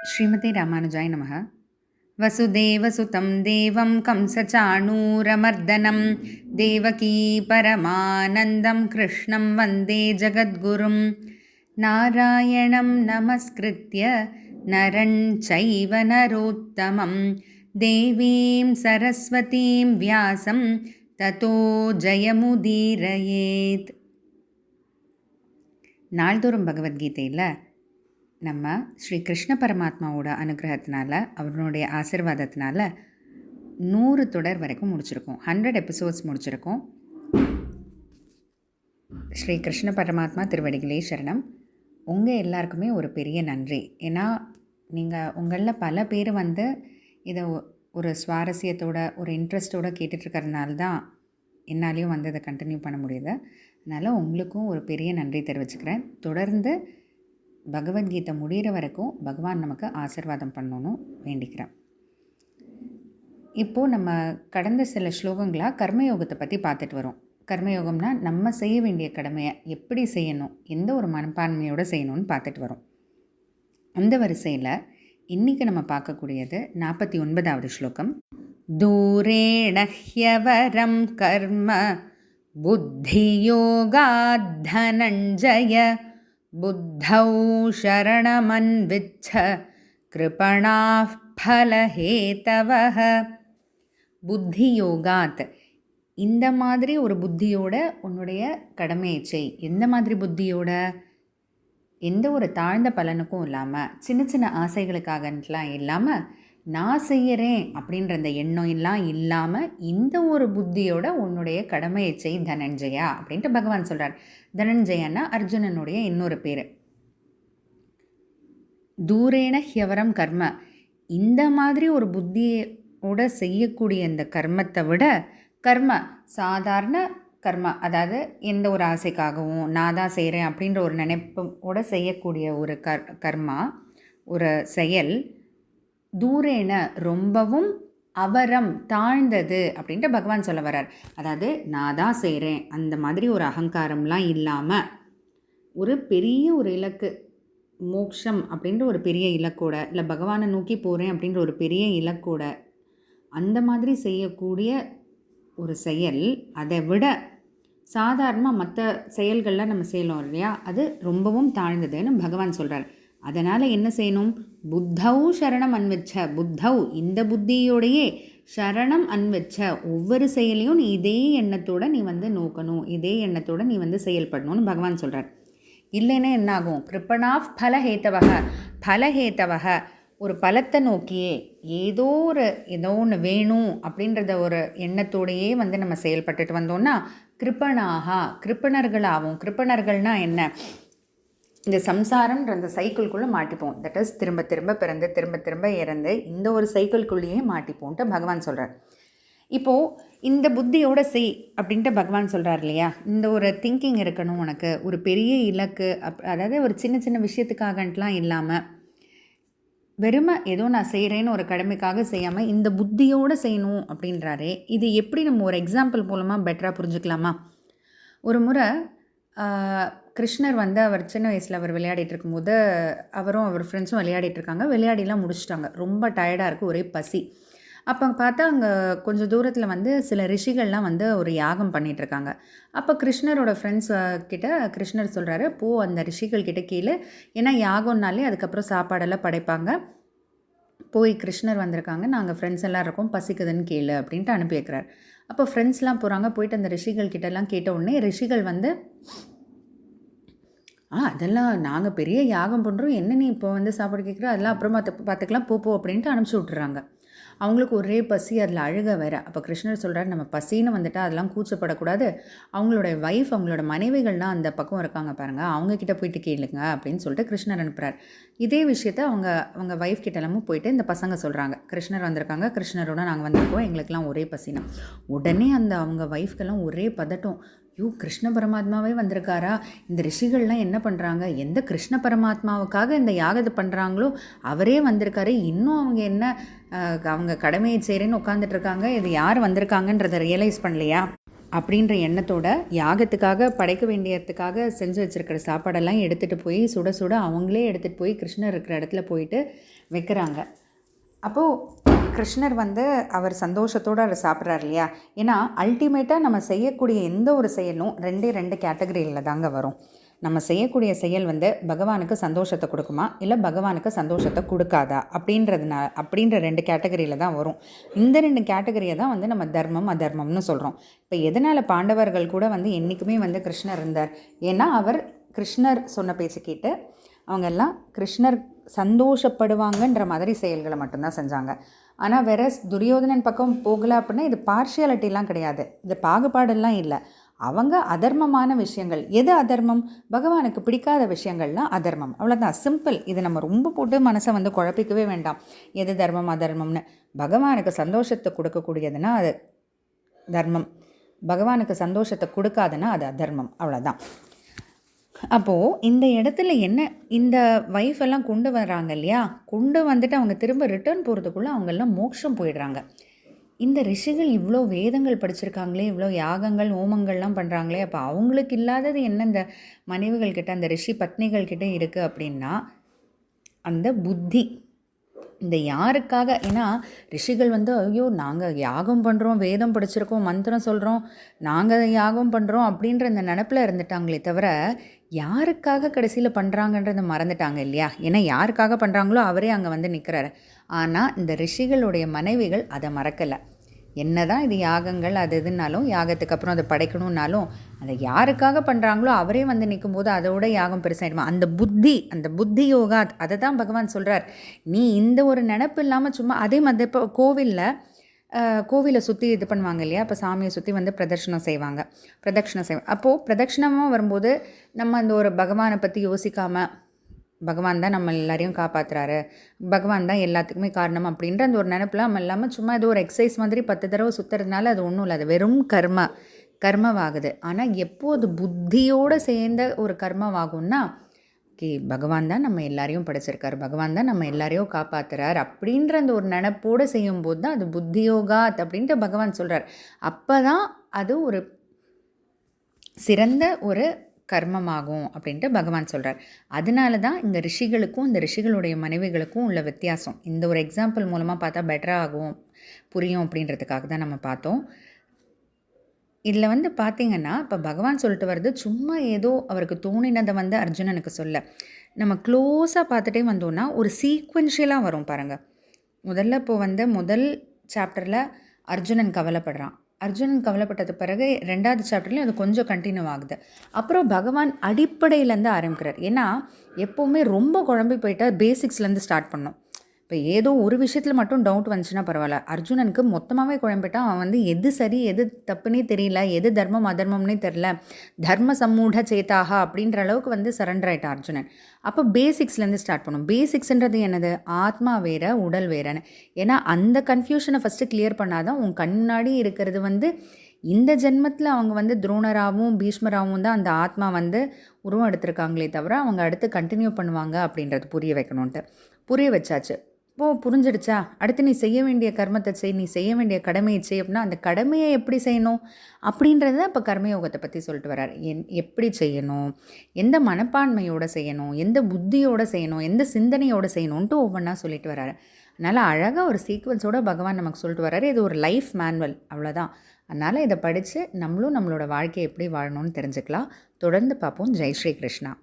ஸ்ரீமதே ராமானுஜாய நமः. வசுதேவசுதம் தேவம் கம்சச்சாணூரமர்தனம் தேவகீ பரமானந்தம் கிருஷ்ணம் வந்தே ஜகத்குரும். நாராயணம் நமஸ்கிருத்ய நரஞ் சைவ நரோத்தமம் தேவீம் சரஸ்வதீம் வியாசம் ததோ ஜயமுதீரயேத். நாள்தோறும் பகவத்கீதையில் நம்ம ஸ்ரீ கிருஷ்ண பரமாத்மாவோட அனுகிரகத்தினால, அவருடைய ஆசீர்வாதத்தினால 100 தொடர் வரைக்கும் முடிச்சிருக்கோம். 100 எபிசோட்ஸ் முடிச்சிருக்கோம். ஸ்ரீ கிருஷ்ண பரமாத்மா திருவடிகளே சரணம். உங்கள் எல்லாருக்குமே ஒரு பெரிய நன்றி. ஏன்னா உங்களில் பல பேர் இதை ஒரு சுவாரஸ்யத்தோட, ஒரு இன்ட்ரெஸ்ட்டோடு கேட்டுட்ருக்கறதுனால தான் என்னாலையும் இதை கண்டினியூ பண்ண முடியுது. அதனால் உங்களுக்கும் ஒரு பெரிய நன்றி தெரிவிச்சுக்கிறேன். தொடர்ந்து பகவத்கீதை முடிகிற வரைக்கும் பகவான் நமக்கு ஆசீர்வாதம் பண்ணணும்னு வேண்டிக்கிறேன். இப்போது நம்ம கடந்த சில ஸ்லோகங்களாக கர்மயோகத்தை பற்றி பார்த்துட்டு வரோம். கர்மயோகம்னா நம்ம செய்ய வேண்டிய கடமையை எப்படி செய்யணும், எந்த ஒரு மனப்பான்மையோடு செய்யணும்னு பார்த்துட்டு வரோம். அந்த வரிசையில் இன்றைக்கி நம்ம பார்க்கக்கூடியது 49வது ஸ்லோகம். தூரேண ஹ்யவரம் கர்ம புத்தியோகாத் தனஞ்சய புத்தௌ சரணமன்விச்ச கிருபணாஃப் ஃபலஹேதவஹ. புத்தி யோகாத், இந்த மாதிரி ஒரு புத்தியோட உன்னுடைய கடமையை செய். எந்த மாதிரி புத்தியோட? எந்த ஒரு தாழ்ந்த பலனுக்கும் இல்லாமல், சின்ன சின்ன ஆசைகளுக்காகலாம் இல்லாமல், நான் செய்கிறேன் அப்படின்ற அந்த எண்ணம் எல்லாம் இல்லாமல் இந்த ஒரு புத்தியோட உன்னுடைய கடமையை செய் தனஞ்சயா அப்படின்ட்டு பகவான் சொல்கிறார். தனஞ்சயன்னா அர்ஜுனனுடைய இன்னொரு பேர். தூரேன ஹ்யவரம் கர்ம, இந்த மாதிரி ஒரு புத்தியோட செய்யக்கூடிய இந்த கர்மத்தை விட, கர்ம சாதாரண கர்மா, அதாவது எந்த ஒரு ஆசைக்காகவும் நான் தான் செய்கிறேன் அப்படின்ற ஒரு நினைப்போட செய்யக்கூடிய ஒரு கர்மா, ஒரு செயல், தூரேன ரொம்பவும், அவரம் தாழ்ந்தது அப்படின்ட்டு பகவான் சொல்ல வர்றார். அதாவது நான் தான் செய்கிறேன் அந்த மாதிரி ஒரு அகங்காரம்லாம் இல்லாமல், ஒரு பெரிய ஒரு இலக்கு, மோக்ஷம் அப்படின்ற ஒரு பெரிய இலக்கோட, இல்லை பகவானை நோக்கி போகிறேன் அப்படின்ற ஒரு பெரிய இலக்கோட அந்த மாதிரி செய்யக்கூடிய ஒரு செயல், அதை விட சாதாரணமாக மற்ற செயல்கள்லாம் நம்ம செய்யலாம் இல்லையா, அது ரொம்பவும் தாழ்ந்ததுன்னு பகவான் சொல்கிறார். அதனால் என்ன செய்யணும்? புத்தௌ சரணம் அன்வச்ச, புத்தௌ இந்த புத்தியோடையே சரணம் அன்வச்ச, ஒவ்வொரு செயலையும் நீ இதே எண்ணத்தோடு நீ நோக்கணும், இதே எண்ணத்தோடு நீ செயல்படணும்னு பகவான் சொல்கிறார். இல்லைன்னா என்னாகும்? கிருப்பணாஃப் பலஹேத்தவக, பலஹேத்தவக ஒரு பலத்தை நோக்கியே ஏதோ ஒன்று வேணும் அப்படின்றத ஒரு எண்ணத்தோடையே நம்ம செயல்பட்டுட்டு வந்தோம்னா கிருப்பணாகா, கிருப்பணர்களாகும். கிருப்பணர்கள்னால் என்ன? இந்த சம்சாரம்ன்ற அந்த சைக்கிள்குள்ளே மாட்டிப்போம். தட் இஸ் திரும்ப திரும்ப பிறந்து திரும்ப திரும்ப இறந்து இந்த ஒரு சைக்கிள்குள்ளேயே மாட்டிப்போன்ட்டு பகவான் சொல்கிறார். இப்போது இந்த புத்தியோட செய் அப்படின்ட்டு பகவான் சொல்கிறார் இல்லையா. இந்த ஒரு திங்கிங் இருக்கணும் உனக்கு, ஒரு பெரிய இலக்கு, அதாவது ஒரு சின்ன சின்ன விஷயத்துக்காகலாம் இல்லாமல், வெறுமை ஏதோ நான் செய்கிறேன்னு ஒரு கடமைக்காக செய்யாமல் இந்த புத்தியோடு செய்யணும் அப்படின்றாரே. இது எப்படி நம்ம ஒரு எக்ஸாம்பிள் மூலமாக பெட்டராக புரிஞ்சுக்கலாமா? ஒரு முறை கிருஷ்ணர் அவர் சின்ன வயசில் அவர் விளையாடிட்டு இருக்கும்போது அவரும் அவர் ஃப்ரெண்ட்ஸும் விளையாடிட்டுருக்காங்க. விளையாடிலாம் முடிச்சிட்டாங்க. ரொம்ப டயர்டாக இருக்குது, ஒரே பசி. அப்போ பார்த்தா அங்கே கொஞ்சம் தூரத்தில் சில ரிஷிகள்லாம் ஒரு யாகம் பண்ணிகிட்ருக்காங்க. அப்போ கிருஷ்ணரோட ஃப்ரெண்ட்ஸ் கிட்ட கிருஷ்ணர் சொல்கிறாரு, போ அந்த ரிஷிகள் கிட்ட கீழே, ஏன்னா யாகம்னாலே அதுக்கப்புறம் சாப்பாடெல்லாம் படைப்பாங்க, போய் கிருஷ்ணர் வந்திருக்காங்க, நாங்கள் ஃப்ரெண்ட்ஸ் எல்லாம் இருக்கோம், பசிக்குதுன்னு கேளு அப்படின்ட்டு அனுப்பி வைக்கிறார். அப்போ ஃப்ரெண்ட்ஸ்லாம் போகிறாங்க. போயிட்டு அந்த ரிஷிகள் கிட்டலாம் கேட்ட உடனே ரிஷிகள் அதெல்லாம் நாங்கள் பெரிய யாகம் பண்ணுறோம், என்ன நீ இப்போ சாப்பாடு கேட்குற, அதெல்லாம் அப்புறமா பார்த்துக்கலாம், போ அப்படின்ட்டு அனுப்பிச்சி விட்றாங்க. அவங்களுக்கு ஒரே பசி, அதில் அழுக வேறு. அப்போ கிருஷ்ணர் சொல்கிறார், நம்ம பசின்னு வந்துட்டால் அதெல்லாம் கூச்சப்படக்கூடாது, அவங்களோட வைஃப், அவங்களோட மனைவிகள்லாம் அந்த பக்கம் இருக்காங்க பாருங்கள், அவங்கக்கிட்ட போயிட்டு கேளுங்க அப்படின்னு சொல்லிட்டு கிருஷ்ணர் அனுப்புகிறார். இதே விஷயத்த அவங்க வைஃப் கிட்ட எல்லாமும் போயிட்டு இந்த பசங்க சொல்கிறாங்க, கிருஷ்ணர் வந்திருக்காங்க, கிருஷ்ணரோட நாங்கள் வந்திருக்கோம், எங்களுக்கெல்லாம் ஒரே பசினா. உடனே அவங்க வைஃப்க்கெல்லாம் ஒரே பதட்டம். கிருஷ்ண பரமாத்மாவே வந்திருக்காரா, இந்த ரிஷிகள்லாம் என்ன பண்ணுறாங்க, எந்த கிருஷ்ண பரமாத்மாவுக்காக இந்த யாகத்தை பண்ணுறாங்களோ அவரே வந்திருக்காரு, இன்னும் அவங்க என்ன அவங்க கடமையை செய்கிறேன்னு உட்காந்துட்ருக்காங்க, இது யார் வந்திருக்காங்கன்றதை ரியலைஸ் பண்ணலையா அப்படின்ற எண்ணத்தோட யாகத்துக்காக படைக்க வேண்டியதுக்காக செஞ்சு வச்சுருக்கிற சாப்பாடெல்லாம் எடுத்துகிட்டு போய் சுட சுட அவங்களே எடுத்துகிட்டு போய் கிருஷ்ணர் இருக்கிற இடத்துல போயிட்டு வைக்கிறாங்க. அப்போது கிருஷ்ணர் அவர் சந்தோஷத்தோடு அவர் சாப்பிட்றாரு இல்லையா. ஏன்னா அல்டிமேட்டாக நம்ம செய்யக்கூடிய எந்த ஒரு செயலும் ரெண்டு கேட்டகரியில் தாங்க வரும். நம்ம செய்யக்கூடிய செயல் பகவானுக்கு சந்தோஷத்தை கொடுக்குமா இல்லை பகவானுக்கு சந்தோஷத்தை கொடுக்காதா அப்படின்ற 2 கேட்டகரியில் தான் வரும். இந்த 2 கேட்டகரியை தான் நம்ம தர்மம் அதர்மம்னு சொல்கிறோம். இப்போ எதனால் பாண்டவர்கள் கூட என்றைக்குமே கிருஷ்ணர் இருந்தார்? ஏன்னா அவர் கிருஷ்ணர் சொன்ன பேச்சு கேட்டு அவங்க எல்லாம் கிருஷ்ணர் சந்தோஷப்படுவாங்கன்ற மாதிரி செயல்களை மட்டும்தான் செஞ்சாங்க. ஆனால் வேற துரியோதனன் பக்கம் போகலை அப்படின்னா இது பார்ஷியாலிட்டிலாம் கிடையாது, இது பாகுபாடெல்லாம் இல்லை. அவங்க அதர்மமான விஷயங்கள், எது அதர்மம்? பகவானுக்கு பிடிக்காத விஷயங்கள்லாம் அதர்மம், அவ்வளோதான், சிம்பிள். இது நம்ம ரொம்ப போட்டு மனசை குழப்பிக்கவே வேண்டாம் எது தர்மம் அதர்மம்னு. பகவானுக்கு சந்தோஷத்தை கொடுக்கக்கூடியதுன்னா அது தர்மம், பகவானுக்கு சந்தோஷத்தை கொடுக்காதுன்னா அது அதர்மம், அவ்வளோதான். அப்போது இந்த இடத்துல என்ன, இந்த வைஃப் எல்லாம் கொண்டு வர்றாங்க இல்லையா, கொண்டு வந்துட்டு அவங்க திரும்ப ரிட்டர்ன் போகிறதுக்குள்ளே அவங்கெல்லாம் மோட்சம் போயிடுறாங்க. இந்த ரிஷிகள் இவ்வளோ வேதங்கள் படிச்சிருக்காங்களே, இவ்வளோ யாகங்கள் ஹோமங்கள்லாம் பண்ணுறாங்களே, அப்போ அவங்களுக்கு இல்லாதது என்ன இந்த மனைவிகள் கிட்ட, அந்த ரிஷி பத்னிகள் கிட்ட இருக்குது அப்படின்னா அந்த புத்தி. இந்த யாருக்காக, ஏன்னா ரிஷிகள் ஐயோ நாங்கள் யாகம் பண்ணுறோம், வேதம் படிச்சிருக்கோம், மந்திரம் சொல்கிறோம், நாங்கள் யாகம் பண்ணுறோம் அப்படின்ற இந்த நினப்பில் இருந்துட்டாங்களே தவிர யாருக்காக கடைசியில் பண்ணுறாங்கன்றதை மறந்துட்டாங்க இல்லையா. ஏன்னா யாருக்காக பண்ணுறாங்களோ அவரே அங்கே நிற்கிறாரு. ஆனால் இந்த ரிஷிகளுடைய மனைவிகள் அதை மறக்கலை. என்ன தான் இது யாகங்கள் அது இதுனாலும், யாகத்துக்கு அப்புறம் அதை படைக்கணுன்னாலும் அதை யாருக்காக பண்ணுறாங்களோ அவரே நிற்கும்போது அதோட யாகம் பெருசாகிடுமா. அந்த புத்தி யோகா, அதை தான் பகவான் சொல்கிறார். நீ இந்த ஒரு நினப்பு இல்லாமல் சும்மா அதே மாதிரி இப்போ கோவிலை சுற்றி இது பண்ணுவாங்க இல்லையா, இப்போ சாமியை சுற்றி பிரதட்சணம் செய்வாங்க. அப்போது பிரதட்சணமாக வரும்போது நம்ம அந்த ஒரு பகவானை பற்றி யோசிக்காமல், பகவான் தான் நம்ம எல்லாரையும் காப்பாற்றுறாரு, பகவான் தான் எல்லாத்துக்குமே காரணம் அப்படின்ற அந்த ஒரு நினைப்பில் நம்ம இல்லாமல் சும்மா ஏதோ ஒரு எக்ஸசைஸ் மாதிரி 10 தடவை சுற்றுறதுனால அது ஒன்றும் இல்லை, அது வெறும் கர்மவாகுது. ஆனால் எப்போது புத்தியோடு சேர்ந்த ஒரு கர்மவாகும்னா, பகவான் தான் நம்ம எல்லாரையும் படைச்சிருக்காரு, பகவான் தான் நம்ம எல்லாரையும் காப்பாற்றுறார் அப்படின்ற அந்த ஒரு நினப்போடு செய்யும்போது தான் அது புத்தியோகாத் அப்படின்ட்டு பகவான் சொல்கிறார். அப்போ தான் அது ஒரு சிறந்த ஒரு கர்மமாகும் அப்படின்ட்டு பகவான் சொல்கிறார். அதனால தான் இந்த ரிஷிகளுக்கும் இந்த ரிஷிகளுடைய மனைவிகளுக்கும் உள்ள வித்தியாசம் இந்த ஒரு எக்ஸாம்பிள் மூலமாக பார்த்தா பெட்டராக ஆகும், புரியும் அப்படின்றதுக்காக தான் நம்ம பார்த்தோம். இதில் பார்த்திங்கன்னா இப்போ பகவான் சொல்லிட்டு வர்றது சும்மா ஏதோ அவருக்கு தோணினதை அர்ஜுனனுக்கு சொல்ல, நம்ம க்ளோஸாக பார்த்துட்டே வந்தோன்னா ஒரு சீக்வென்ஷியலாக வரும் பாருங்கள். முதல்ல இப்போது முதல் சாப்டரில் அர்ஜுனன் கவலைப்பட்டது பிறகு 2வது சாப்டர்லேயும் அது கொஞ்சம் கண்டினியூ ஆகுது. அப்புறம் பகவான் அடிப்படையிலேருந்து ஆரம்பிக்கிறார். ஏன்னா எப்போவுமே ரொம்ப குழம்பி போயிட்டால் பேசிக்ஸ்லேருந்து ஸ்டார்ட் பண்ணோம். இப்போ ஏதோ ஒரு விஷயத்தில் மட்டும் டவுட் வந்துச்சுன்னா பரவாயில்ல, அர்ஜுனனுக்கு மொத்தமாகவே குழம்பிட்டான். அவன் எது சரி எது தப்புன்னே தெரியல, எது தர்மம் அதர்மம்னே தெரில, தர்ம சம்மூட சேத்தாக அப்படின்ற அளவுக்கு சரண்டர் ஆகிட்டான் அர்ஜுனன். அப்போ பேசிக்ஸ்லேருந்து ஸ்டார்ட் பண்ணும். பேசிக்ஸ்ன்றது என்னது? ஆத்மா வேற உடல் வேறன்னு. ஏன்னா அந்த கன்ஃபியூஷனை ஃபஸ்ட்டு கிளியர் பண்ணாதான் உன் கண் முன்னாடி இருக்கிறது இந்த ஜென்மத்தில் அவங்க துரோணராகவும் பீஷ்மராகவும் தான் அந்த ஆத்மா உருவம் எடுத்திருக்காங்களே தவிர அவங்க அடுத்து கண்டினியூ பண்ணுவாங்க அப்படின்றது புரிய வைக்கணுன்ட்டு புரிய வச்சாச்சு. புரிஞ்சிடுச்சா? அடுத்து நீ செய்ய வேண்டிய கர்மத்தை செய், நீ செய்ய வேண்டிய கடமையை செய் அப்படின்னா அந்த கடமையை எப்படி செய்யணும் அப்படின்றத இப்போ கர்மயோகத்தை பற்றி சொல்லிட்டு வர்றார். எப்படி செய்யணும், எந்த மனப்பான்மையோடு செய்யணும், எந்த புத்தியோடு செய்யணும், எந்த சிந்தனையோடு செய்யணுன்ட்டு ஒவ்வொன்றா சொல்லிட்டு வர்றாரு. அதனால் அழகாக ஒரு சீக்வன்ஸோடு பகவான் நமக்கு சொல்லிட்டு வர்றாரு. இது ஒரு லைஃப் மேனுவல், அவ்வளோதான். அதனால் இதை படித்து நம்மளோட வாழ்க்கையை எப்படி வாழணும்னு தெரிஞ்சுக்கலாம். தொடர்ந்து பார்ப்போம். ஜெய் ஸ்ரீ கிருஷ்ணா.